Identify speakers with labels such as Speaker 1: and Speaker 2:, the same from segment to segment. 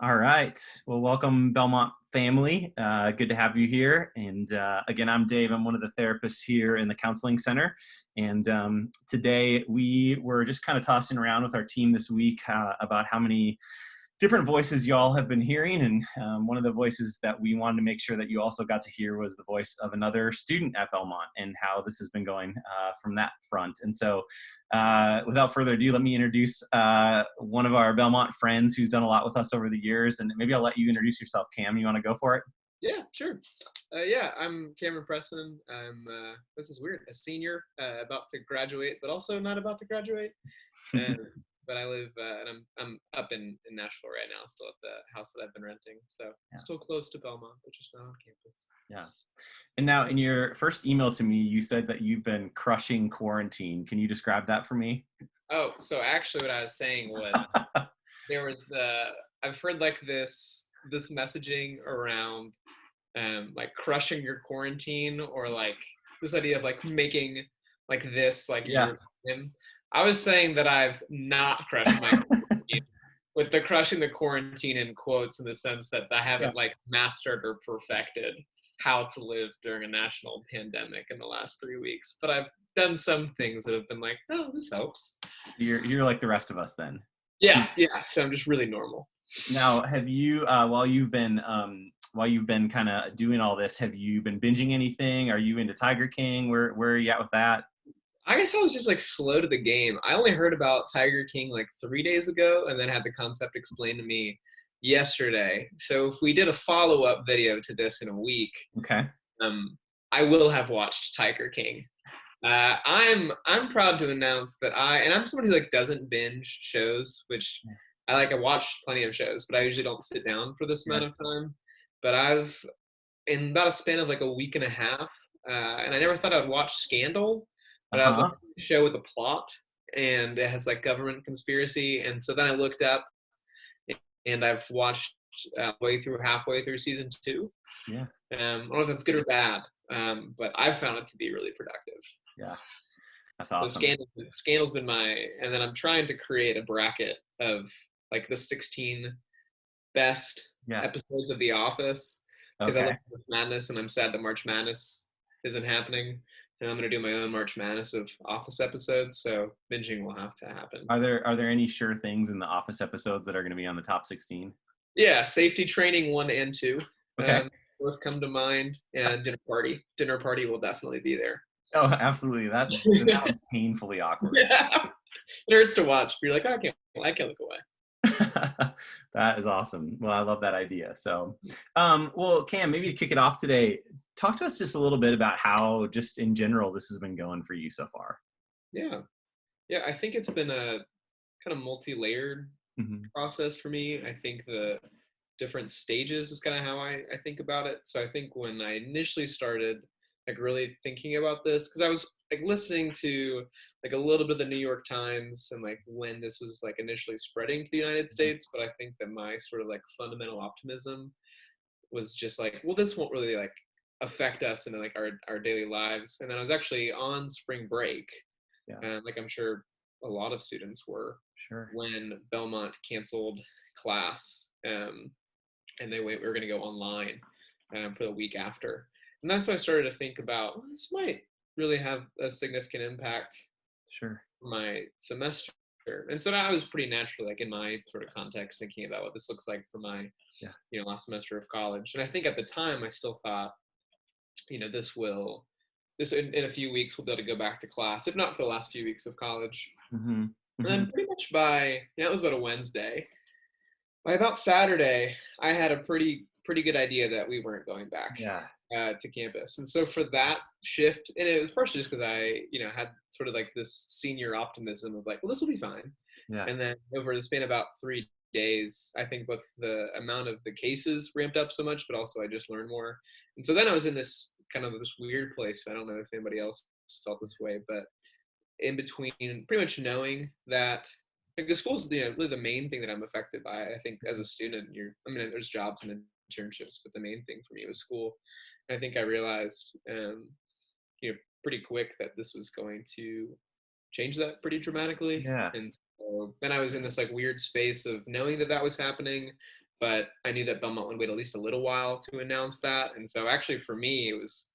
Speaker 1: All right. Well, welcome, Belmont family. Good to have you here. And again, I'm Dave. I'm one of the therapists here in the counseling center. And today we were just kind of tossing around with our team this week about how many different voices y'all have been hearing. And one of the voices that we wanted to make sure that you also got to hear was the voice of another student at Belmont and how this has been going from that front. And so without further ado, let me introduce one of our Belmont friends who's done a lot with us over the years. And maybe I'll let you introduce yourself, Cam. You want to go for it?
Speaker 2: Yeah, sure. Yeah, I'm Cameron Preston. This is weird, a senior about to graduate, but also not about to graduate. And but I live and I'm up in Nashville right now, still at the house that I've been renting. So
Speaker 1: Yeah.
Speaker 2: still close to Belmont, but just not on campus.
Speaker 1: Yeah. And now, in your first email to me, you said that you've been crushing quarantine. Can you describe that for me?
Speaker 2: Oh, so actually, what I was saying was there was I've heard like this messaging around like crushing your quarantine or like this idea of like making like this like
Speaker 1: Yeah.
Speaker 2: your time. I was saying that I've not crushed my quarantine with the crushing the quarantine in quotes in the sense that I
Speaker 1: Yeah.
Speaker 2: haven't like mastered or perfected how to live during a national pandemic in the last 3 weeks. But I've done some things that have been like, oh, this helps.
Speaker 1: You're like the rest of us then.
Speaker 2: Yeah, yeah. So I'm just really normal.
Speaker 1: Now, have you while you've been kind of doing all this, have you been binging anything? Are you into Tiger King? Where are you at with that?
Speaker 2: I guess I was just like slow to the game. I only heard about Tiger King like 3 days ago and then had the concept explained to me yesterday. So if we did a follow-up video to this in a week,
Speaker 1: Okay.
Speaker 2: um, I will have watched Tiger King. I'm proud to announce that I'm somebody who like doesn't binge shows, which I watch plenty of shows, but I usually don't sit down for this
Speaker 1: Yeah.
Speaker 2: amount of time. But I've in about a span of like a week and a half, and I never thought I'd watch Scandal, but I was like,
Speaker 1: Uh-huh.
Speaker 2: a show with a plot, and it has like government conspiracy, and so then I looked up, and I've watched halfway through season two.
Speaker 1: Yeah.
Speaker 2: I don't know if that's good or bad, but I've found it to be really productive.
Speaker 1: Yeah. That's
Speaker 2: So
Speaker 1: awesome.
Speaker 2: Scandal's been and then I'm trying to create a bracket of like the 16 best
Speaker 1: Yeah.
Speaker 2: episodes of The Office because I love
Speaker 1: Okay.
Speaker 2: March Madness and I'm sad that March Madness isn't happening. And I'm gonna do my own March Madness of Office episodes, so binging will have to happen.
Speaker 1: Are there any sure things in the Office episodes that are going to be on the top 16?
Speaker 2: Yeah, Safety Training 1 and 2,
Speaker 1: Okay.
Speaker 2: both come to mind, and Dinner Party. Dinner Party will definitely be there.
Speaker 1: Oh, absolutely. That was painfully awkward.
Speaker 2: Yeah, it hurts to watch. But you're like, I can't look away.
Speaker 1: That is awesome. Well, I love that idea. So, well, Cam, maybe to kick it off today, talk to us just a little bit about how, just in general, this has been going for you so far.
Speaker 2: Yeah, yeah. I think it's been a kind of multi-layered
Speaker 1: Hmm.
Speaker 2: process for me. I think the different stages is kind of how I think about it. So I think when I initially started like really thinking about this, because I was like listening to like a little bit of the New York Times and like when this was like initially spreading to the United States, but I think that my sort of like fundamental optimism was just like, well, this won't really like affect us in like our daily lives. And then I was actually on spring break,
Speaker 1: Yeah,
Speaker 2: like I'm sure a lot of students were,
Speaker 1: sure.
Speaker 2: when Belmont canceled class. And we were going to go online for the week after. And that's when I started to think about, well, this might really have a significant impact
Speaker 1: Sure.
Speaker 2: for my semester. And so that was pretty natural, like in my sort of context, thinking about what this looks like for my,
Speaker 1: Yeah.
Speaker 2: last semester of college. And I think at the time I still thought, this in a few weeks we'll be able to go back to class, if not for the last few weeks of college.
Speaker 1: Hmm.
Speaker 2: And
Speaker 1: Hmm.
Speaker 2: then pretty much it was about a Wednesday. By about Saturday, I had a pretty good idea that we weren't going back
Speaker 1: Yeah.
Speaker 2: to campus, and so for that shift, and it was partially just because I, had sort of like this senior optimism of like, well, this will be fine.
Speaker 1: Yeah.
Speaker 2: And then over the span of about 3 days, I think both the amount of the cases ramped up so much, but also I just learned more. And so then I was in this kind of this weird place. I don't know if anybody else felt this way, but in between pretty much knowing that like the school's really the main thing that I'm affected by. I think as a student, there's jobs and internships, but the main thing for me was school. And I think I realized, pretty quick that this was going to change that pretty dramatically.
Speaker 1: Yeah.
Speaker 2: And so then I was in this like weird space of knowing that that was happening, but I knew that Belmont would wait at least a little while to announce that. And so actually for me, it was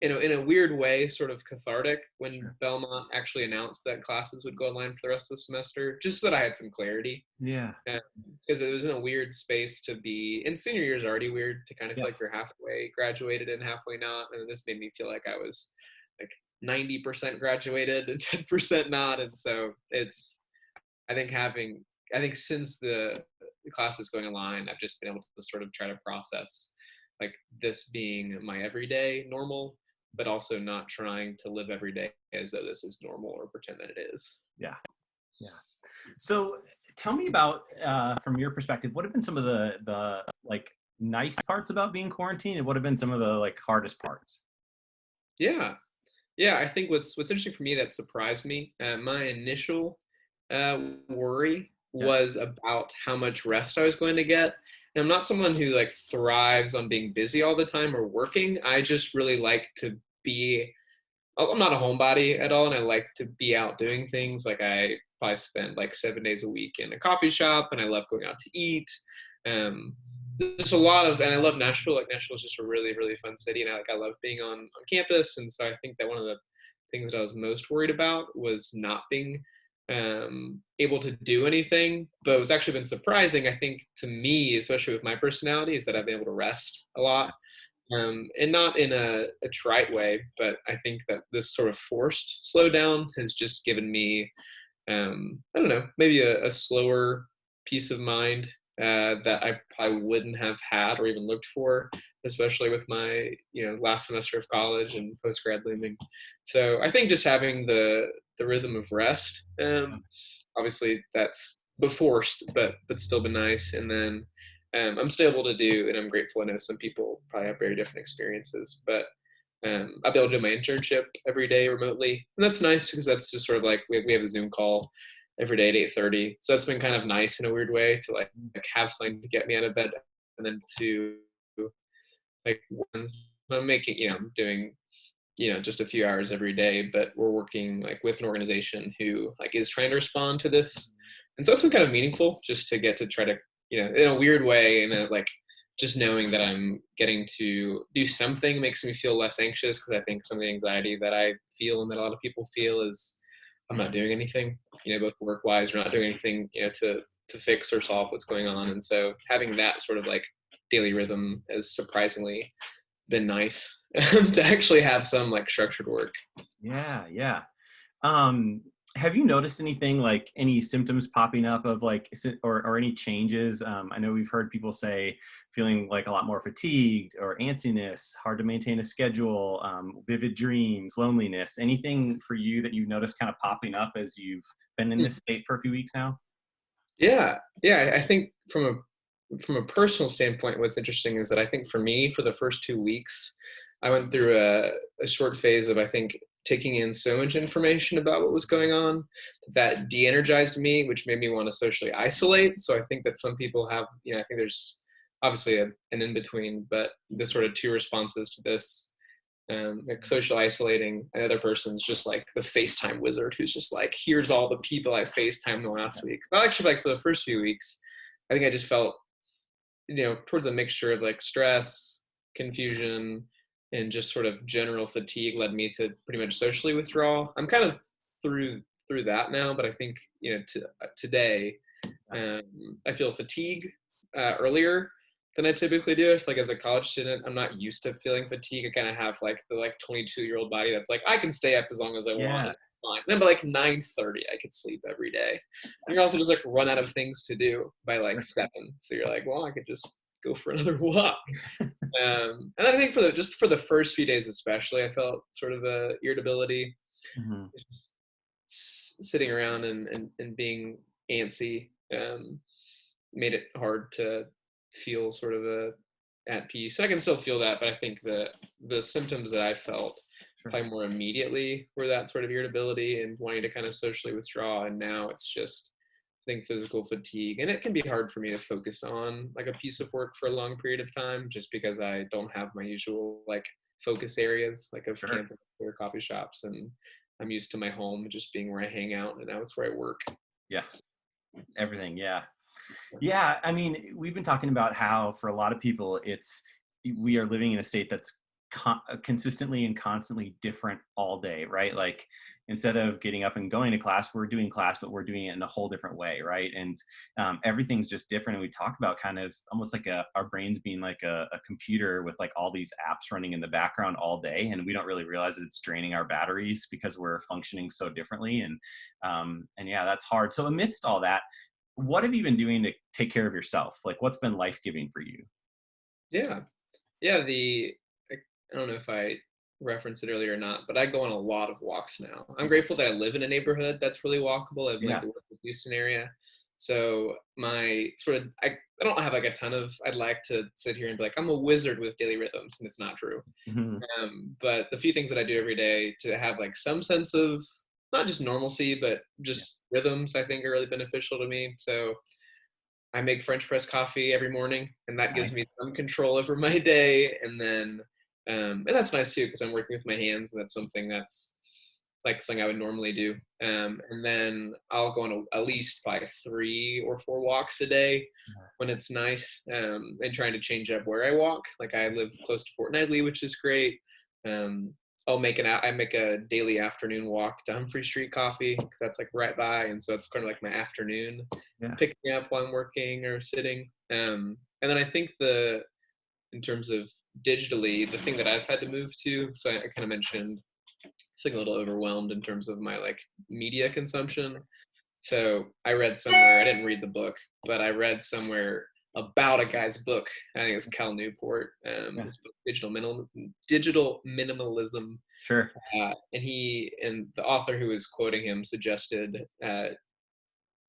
Speaker 2: in a weird way, sort of cathartic when
Speaker 1: Sure.
Speaker 2: Belmont actually announced that classes would go online for the rest of the semester, just so that I had some clarity.
Speaker 1: Yeah.
Speaker 2: Because it was in a weird space to be, and senior year is already weird to kind of
Speaker 1: Yeah.
Speaker 2: feel like you're halfway graduated and halfway not. And this made me feel like I was like 90% graduated and 10% not. And so I think I think since the class is going online, I've just been able to sort of try to process like this being my everyday normal, but also not trying to live every day as though this is normal or pretend that it is.
Speaker 1: Yeah. Yeah. So tell me about, from your perspective, what have been some of the like nice parts about being quarantined, and what have been some of the like hardest parts?
Speaker 2: Yeah. Yeah, I think what's interesting for me that surprised me, my initial worry
Speaker 1: Yeah.
Speaker 2: was about how much rest I was going to get. And I'm not someone who like thrives on being busy all the time or working. I just really like to be. I'm not a homebody at all, and I like to be out doing things. Like I probably spend like 7 days a week in a coffee shop, and I love going out to eat. Um, there's a lot of, and I love Nashville. Like Nashville is just a really, really fun city, and I love being on campus. And so I think that one of the things that I was most worried about was not being able to do anything. But what's actually been surprising, I think, to me, especially with my personality, is that I've been able to rest a lot, and not in a trite way, but I think that this sort of forced slowdown has just given me, I don't know, maybe a slower peace of mind that I probably wouldn't have had or even looked for, especially with my last semester of college and post grad looming. So I think just having the rhythm of rest, obviously that's the forced, but still been nice. And then I'm still able to do, and I'm grateful. I know some people probably have very different experiences, but I'll be able to do my internship every day remotely, and that's nice because that's just sort of like we have a Zoom call every day at 8:30. So that's been kind of nice in a weird way to like have something to get me out of bed, and then to like when I'm making I'm doing just a few hours every day, but we're working like with an organization who like is trying to respond to this. And so it's been kind of meaningful just to get to try to, in a weird way, like just knowing that I'm getting to do something makes me feel less anxious, because I think some of the anxiety that I feel and that a lot of people feel is I'm not doing anything, both work wise or not doing anything, to fix or solve what's going on. And so having that sort of like daily rhythm has surprisingly been nice to actually have some like structured work.
Speaker 1: Yeah. Yeah. Um, have you noticed anything, like any symptoms popping up of like, or any changes? I know we've heard people say feeling like a lot more fatigued or antsiness, hard to maintain a schedule, vivid dreams, loneliness. Anything for you that you've noticed kind of popping up as you've been in this state for a few weeks now?
Speaker 2: Yeah, yeah. I think from a personal standpoint, what's interesting is that I think for me, for the first 2 weeks, I went through a short phase of I think taking in so much information about what was going on that de-energized me, which made me want to socially isolate. So I think that some people have, I think there's obviously an in between, but the sort of two responses to this, like social isolating. Another person's just like the FaceTime wizard who's just like, here's all the people I FaceTime the last week. So actually, like for the first few weeks, I think I just felt, towards a mixture of like stress, confusion, and just sort of general fatigue led me to pretty much socially withdraw. I'm kind of through that now, but I think today um, I feel fatigue earlier than I typically do. I feel like as a college student, I'm not used to feeling fatigue. I kind of have like the 22-year-old body that's like, I can stay up as long as I want.
Speaker 1: Yeah.
Speaker 2: And fine. And then by like 9:30, I could sleep every day. And you're also just like run out of things to do by like
Speaker 1: Sure.
Speaker 2: 7. So you're like, well, I could just go for another walk. And I think just for the first few days especially, I felt sort of a irritability,
Speaker 1: Mhm.
Speaker 2: sitting around and being antsy. Made it hard to feel sort of at peace. I can still feel that, but I think the symptoms that I felt
Speaker 1: Sure.
Speaker 2: probably more immediately were that sort of irritability and wanting to kind of socially withdraw. And now it's just, I think, physical fatigue. And it can be hard for me to focus on like a piece of work for a long period of time, just because I don't have my usual like focus areas like of
Speaker 1: Sure.
Speaker 2: campus or coffee shops. And I'm used to my home just being where I hang out, and now it's where I work.
Speaker 1: Yeah. Everything. Yeah. Yeah, I mean, we've been talking about how for a lot of people, we are living in a state that's consistently and constantly different all day, right? Like instead of getting up and going to class, we're doing class, but we're doing it in a whole different way, right? And everything's just different. And we talk about kind of almost like our brains being like a computer with like all these apps running in the background all day, and we don't really realize that it's draining our batteries because we're functioning so differently. And yeah, that's hard. So amidst all that, what have you been doing to take care of yourself? Like, what's been life giving for you?
Speaker 2: Yeah. Yeah, I I don't know if I referenced it earlier or not, but I go on a lot of walks now. I'm grateful that I live in a neighborhood that's really walkable. I have like
Speaker 1: Yeah.
Speaker 2: the Houston area. So my sort of I don't have like a ton of I'd like to sit here and be like, I'm a wizard with daily rhythms, and it's not true.
Speaker 1: Mhm.
Speaker 2: But the few things that I do every day to have like some sense of not just normalcy, but
Speaker 1: Yeah.
Speaker 2: just rhythms, I think are really beneficial to me. So I make French press coffee every morning, and that gives
Speaker 1: Nice.
Speaker 2: me some control over my day. And then, and that's nice too because I'm working with my hands, and that's something that's like something I would normally do. And then I'll go on at least like 3 or 4 walks a day when it's nice, and trying to change up where I walk. Like I live close to Fort Negley, which is great. Um, I make a daily afternoon walk to Humphrey Street Coffee because that's like right by, and so it's kind of like my afternoon
Speaker 1: Yeah.
Speaker 2: pick me up while I'm working or sitting. And then I think in terms of digitally, the thing that I've had to move to, so I kind of mentioned feeling a little overwhelmed in terms of my like media consumption. So I read somewhere, I didn't read the book, but I read somewhere about a guy's book. I think it's Cal Newport.
Speaker 1: Yeah.
Speaker 2: His book, Digital Minimalism,
Speaker 1: Sure.
Speaker 2: and the author who was quoting him suggested,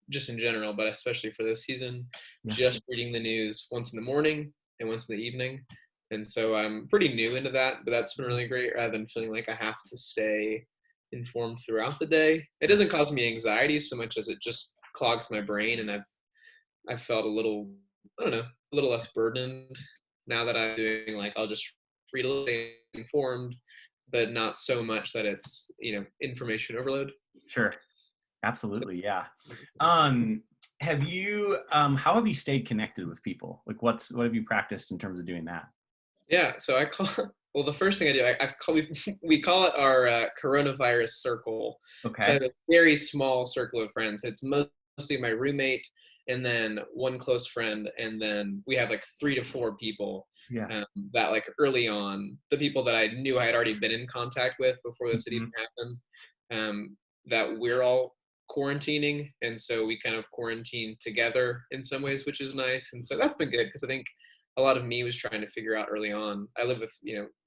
Speaker 2: just in general, but especially for this season,
Speaker 1: Yeah.
Speaker 2: just reading the news once in the morning and once in the evening. And so I'm pretty new into that, but that's been really great rather than feeling like I have to stay informed throughout the day. It
Speaker 1: Yeah.
Speaker 2: doesn't cause me anxiety so much as it just clogs my brain, and I've felt a little, I don't know, a little less burdened now that I'm doing like I'll just read a little, stay informed, but not so much that it's, information overload.
Speaker 1: Sure.
Speaker 2: So
Speaker 1: Absolutely. Yeah. Um, how have you stayed connected with people? Like what have you practiced in terms of doing that?
Speaker 2: yeah, so I call well, the first thing I do, we call it our coronavirus circle. So I
Speaker 1: Okay.
Speaker 2: have a very small circle of friends. It's mostly my roommate and then one close friend, and then we have like 3 to 4 people
Speaker 1: Yeah.
Speaker 2: um, that like early on, the people that I knew I had already been in contact with before this had even
Speaker 1: Mhm.
Speaker 2: happened, that we're all quarantining, and so we kind of quarantine together in some ways, which is nice. And so that's been good because I think a lot of me was trying to figure out early on. I live with,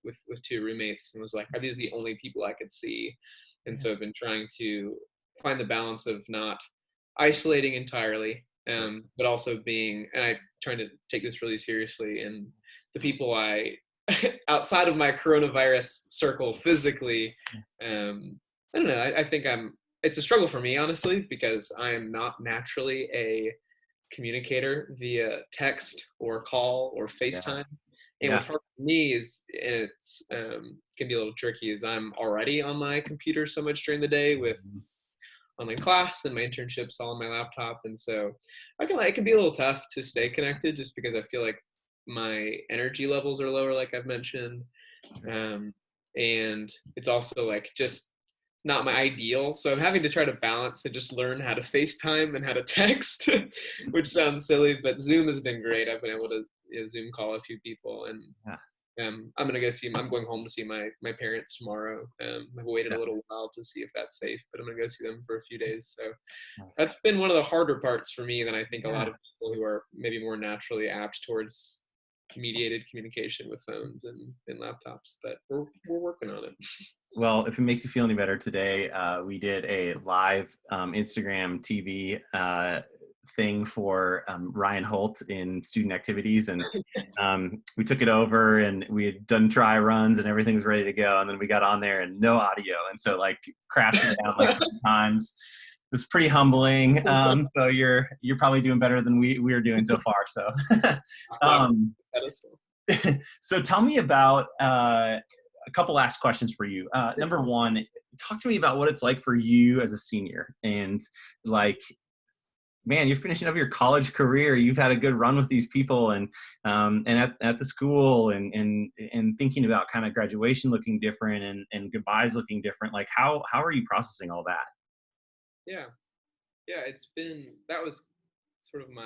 Speaker 2: with 2 roommates, and was like, are these the only people I could see? And
Speaker 1: Yeah.
Speaker 2: so I've been trying to find the balance of not isolating entirely,
Speaker 1: Sure.
Speaker 2: but also being, and I trying to take this really seriously. And the people I outside of my coronavirus circle physically,
Speaker 1: Yeah.
Speaker 2: I don't know. I think it's a struggle for me, honestly, because I am not naturally a communicator via text or call or
Speaker 1: Yeah.
Speaker 2: FaceTime. And
Speaker 1: Yeah.
Speaker 2: what's hard for me is, and it's can be a little tricky, is I'm already on my computer so much during the day with
Speaker 1: Mhm.
Speaker 2: online class and my internships all on my laptop, and so it can be a little tough to stay connected just because I feel like my energy levels are lower, like I've mentioned,
Speaker 1: Sure.
Speaker 2: um, and it's also like just not my ideal. So I'm having to try to balance and just learn how to FaceTime and how to text, which sounds silly, but Zoom has been great. I've been able to, Zoom call a few people, and
Speaker 1: Yeah.
Speaker 2: I'm going home to see my parents tomorrow. I've waited
Speaker 1: Yeah.
Speaker 2: a little while to see if that's safe, but I'm gonna go see them for a few days. So
Speaker 1: Nice.
Speaker 2: that's been one of the harder parts for me than I think a lot
Speaker 1: Yeah.
Speaker 2: of people who are maybe more naturally apt towards mediated communication with phones and laptops. But we're working on it.
Speaker 1: Well, if it makes you feel any better, today we did a live Instagram TV thing for Ryan Holt in student activities, and we took it over, and we had done dry runs, and everything was ready to go, and then we got on there and no audio, and so like crashed it down like 3 times. It was pretty humbling. So you're probably doing better than we are doing so far. So,
Speaker 2: Not
Speaker 1: um,
Speaker 2: pedestal.
Speaker 1: so tell me about a couple last questions for you. Number one, talk to me about what it's like for you as a senior, and like man, you're finishing up your college career. You've had a good run with these people, and at the school, and thinking about kind of graduation looking different, and goodbyes looking different. Like, how are you processing all that?
Speaker 2: Yeah, yeah, that was sort of and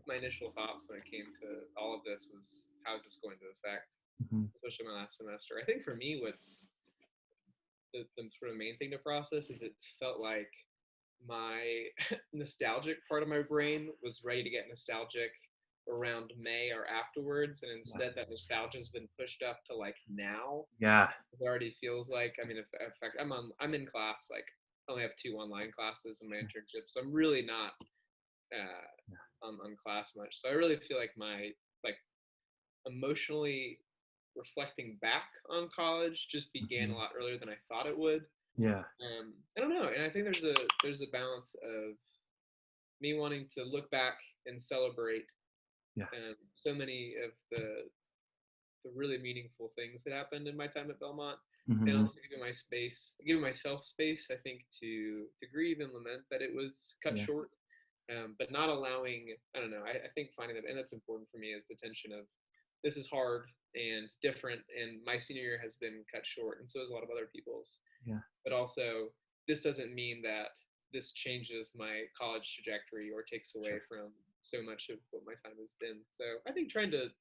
Speaker 2: my initial thoughts when it came to all of this was, how is this going to affect,
Speaker 1: Hmm.
Speaker 2: especially my last semester. I think for me, what's the sort of main thing to process is, it felt like my nostalgic part of my brain was ready to get nostalgic around May or afterwards, and
Speaker 1: Yeah.
Speaker 2: instead that nostalgia has been pushed up to like now.
Speaker 1: Yeah.
Speaker 2: It already feels like, I mean, if in fact I'm in class, like I only have 2 online classes in my internship, so I'm really not on class much. So I really feel like my like emotionally reflecting back on college just began a
Speaker 1: Hmm.
Speaker 2: lot earlier than I thought it would.
Speaker 1: Yeah.
Speaker 2: I don't know, and I think there's a balance of me wanting to look back and celebrate
Speaker 1: Yeah.
Speaker 2: so many of the really meaningful things that happened in my time at Belmont, and
Speaker 1: Hmm.
Speaker 2: also giving myself space, I think, to grieve and lament that it was cut
Speaker 1: Yeah.
Speaker 2: short, but not allowing. I don't know. I think finding that, and that's important for me, is the tension of, this is hard and different, and my senior year has been cut short, and so has a lot of other people's.
Speaker 1: Yeah.
Speaker 2: But also, this doesn't mean that this changes my college trajectory or takes away
Speaker 1: Sure.
Speaker 2: from so much of what my time has been. So I think trying to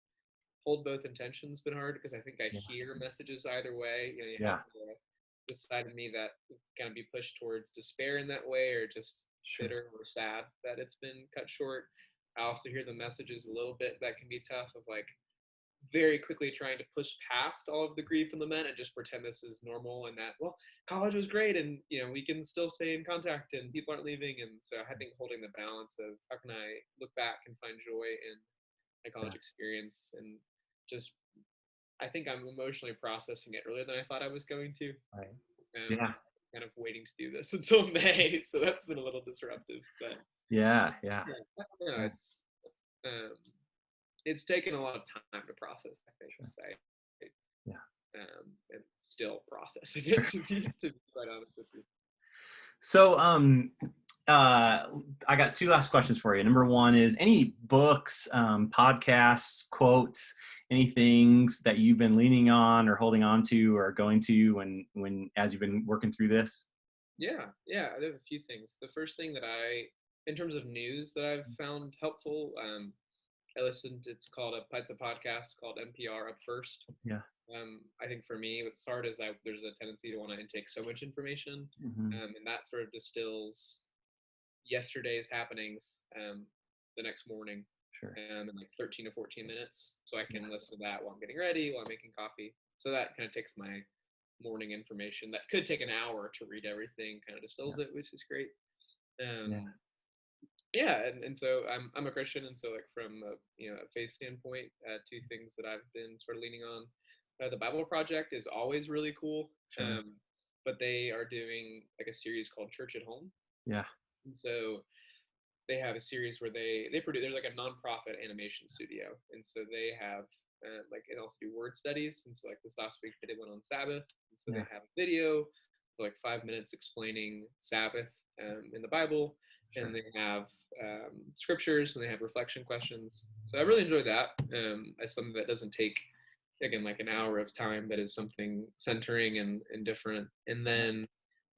Speaker 2: hold both intentions been hard, because I think I
Speaker 1: Yeah.
Speaker 2: hear messages either way. You have
Speaker 1: Yeah.
Speaker 2: the side of me that kind of be pushed towards despair in that way, or just
Speaker 1: Sure.
Speaker 2: bitter or sad that it's been cut short. I also hear the messages a little bit that can be tough, of like very quickly trying to push past all of the grief and lament and just pretend this is normal, and that, well, college was great, and we can still stay in contact and people aren't leaving. And so I think holding the balance of, how can I look back and find joy in my
Speaker 1: Yeah.
Speaker 2: college experience, and just, I think I'm emotionally processing it earlier than I thought I was going to.
Speaker 1: Right.
Speaker 2: And
Speaker 1: Yeah.
Speaker 2: kind of waiting to do this until May, so that's been a little disruptive. But
Speaker 1: Yeah. Yeah.
Speaker 2: yeah, I don't know,
Speaker 1: Yeah.
Speaker 2: um, it's taken a lot of time to process, I think.
Speaker 1: Sure. Yeah.
Speaker 2: And still processing it, to be quite honest with you.
Speaker 1: So, uh, I got two last questions for you. Number one is, any books, podcasts, quotes, any things that you've been leaning on or holding on to or going to when as you've been working through this?
Speaker 2: Yeah, I have a few things. The first thing that in terms of news that I've found helpful, I listened. It's a podcast called NPR Up First.
Speaker 1: Yeah.
Speaker 2: I think for me, what's hard is that there's a tendency to want to intake so much information,
Speaker 1: Hmm.
Speaker 2: and that sort of distills yesterday's happenings the next morning,
Speaker 1: Sure.
Speaker 2: in like 13 to 14 minutes. So I
Speaker 1: Yeah.
Speaker 2: can listen to that while I'm getting ready, while I'm making coffee. So that kind of takes my morning information that could take an hour to read everything, kind of
Speaker 1: Yeah.
Speaker 2: distills it, which is great.
Speaker 1: Yeah.
Speaker 2: Um, yeah, and so I'm a Christian, and so like from a faith standpoint, two things that I've been sort of leaning on. The Bible Project is always really cool,
Speaker 1: Sure.
Speaker 2: but they are doing like a series called Church at Home,
Speaker 1: Yeah.
Speaker 2: and so they have a series where they produce. There's like a nonprofit animation studio, and so they have and also do word studies. And so like this last week they did one on Sabbath, and so
Speaker 1: Yeah.
Speaker 2: they have a video for like 5 minutes explaining Sabbath in the Bible, and
Speaker 1: Sure.
Speaker 2: they have scriptures, and they have reflection questions. So I really enjoy that as something that doesn't take, again, like an hour of time, but is something centering and different. And
Speaker 1: Yeah.
Speaker 2: then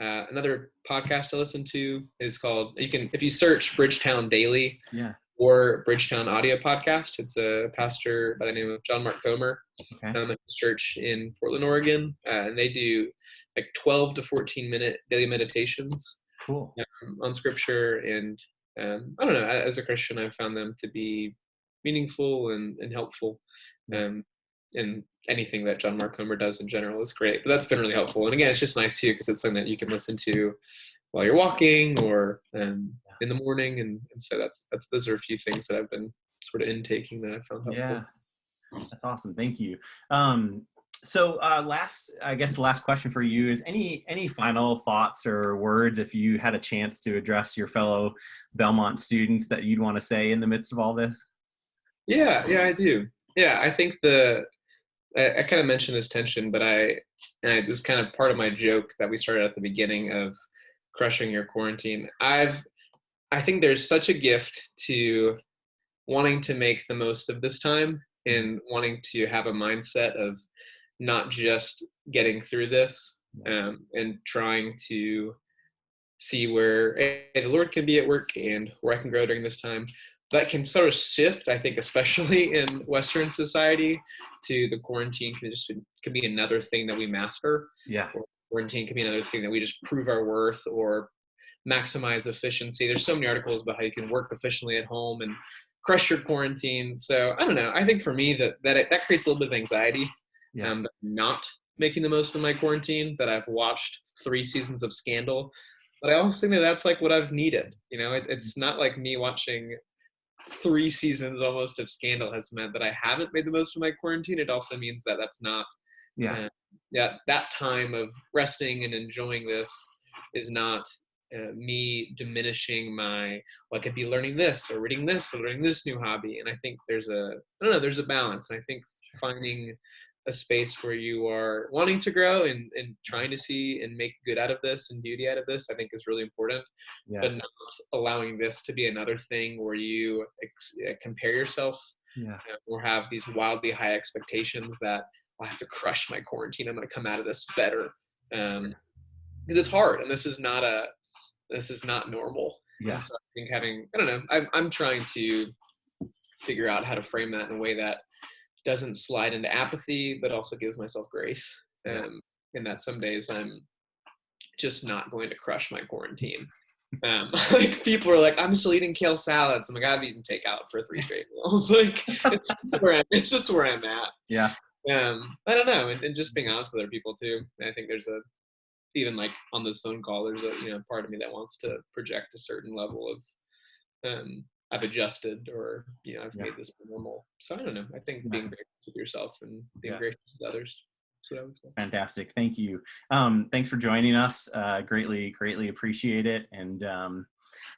Speaker 2: another podcast to listen to is called, if you search Bridgetown Daily
Speaker 1: Yeah.
Speaker 2: or Bridgetown Audio Podcast, it's a pastor by the name of John Mark Comer
Speaker 1: Okay.
Speaker 2: at a church in Portland, Oregon. And they do like 12 to 14-minute daily meditations
Speaker 1: Cool.
Speaker 2: on scripture. And I don't know, as a Christian, I've found them to be meaningful and helpful.
Speaker 1: Yeah.
Speaker 2: Um, and anything that John Mark Comer does in general is great. But that's been really helpful. And again, it's just nice too, because it's something that you can listen to while you're walking or in the morning. And so those are a few things that I've been sort of intaking that I found
Speaker 1: Yeah.
Speaker 2: helpful.
Speaker 1: That's awesome. Thank you. So I guess the last question for you is, any final thoughts or words, if you had a chance to address your fellow Belmont students, that you'd want to say in the midst of all this?
Speaker 2: Yeah, I do. Yeah, I think I kind of mentioned this tension, but this is kind of part of my joke that we started at the beginning of crushing your quarantine. I think there's such a gift to wanting to make the most of this time
Speaker 1: Mhm.
Speaker 2: and wanting to have a mindset of not just getting through this,
Speaker 1: Yeah.
Speaker 2: and trying to see where, hey, the Lord can be at work and where I can grow during this time. That can sort of shift, I think, especially in Western society, to the quarantine could be another thing that we master,
Speaker 1: Yeah.
Speaker 2: or quarantine can be another thing that we just prove our worth or maximize efficiency. There's so many articles about how you can work efficiently at home and crush your quarantine. So I don't know. I think for me that creates a little bit of anxiety.
Speaker 1: Yeah.
Speaker 2: That I'm not making the most of my quarantine. That I've watched 3 seasons of Scandal, but I also think that that's like what I've needed.
Speaker 1: Mhm.
Speaker 2: It's not like me watching 3 seasons almost of Scandal has meant that I haven't made the most of my quarantine. It also means that that's not,
Speaker 1: Yeah.
Speaker 2: uh, yeah, that time of resting and enjoying this is not me diminishing my, well, I could be learning this or reading this or learning this new hobby. And I think I don't know, there's a balance. And I think finding a space where you are wanting to grow and trying to see and make good out of this and beauty out of this, I think is really important,
Speaker 1: Yeah.
Speaker 2: but not allowing this to be another thing where you compare yourself,
Speaker 1: Yeah.
Speaker 2: or have these wildly high expectations that, "Well, I have to crush my quarantine. I'm going to come out of this better." Um,
Speaker 1: Sure.
Speaker 2: because it's hard, and this is not normal. And
Speaker 1: Yeah.
Speaker 2: so I think I don't know, I'm trying to figure out how to frame that in a way that doesn't slide into apathy, but also gives myself grace.
Speaker 1: Yeah.
Speaker 2: And that some days I'm just not going to crush my quarantine. Like people are like, I'm still eating kale salads. I'm like, I've eaten takeout for 3 straight meals. Like it's just where I'm at.
Speaker 1: Yeah.
Speaker 2: I don't know, and just being honest with other people too. I think there's a even like on this phone call, there's a part of me that wants to project a certain level of, I've adjusted, or I've
Speaker 1: Yeah.
Speaker 2: made this normal. So I don't know. I think
Speaker 1: Yeah.
Speaker 2: being gracious with yourself and being
Speaker 1: Yeah.
Speaker 2: gracious with others. That's what I would say.
Speaker 1: Fantastic. Thank you. Thanks for joining us. Greatly appreciate it. And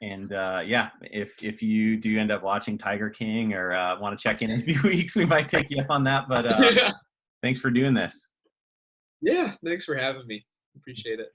Speaker 1: yeah, if you do end up watching Tiger King or want to check in a few weeks, we might take you up on that. But
Speaker 2: Yeah.
Speaker 1: thanks for doing this.
Speaker 2: Yeah. Thanks for having me. Appreciate it.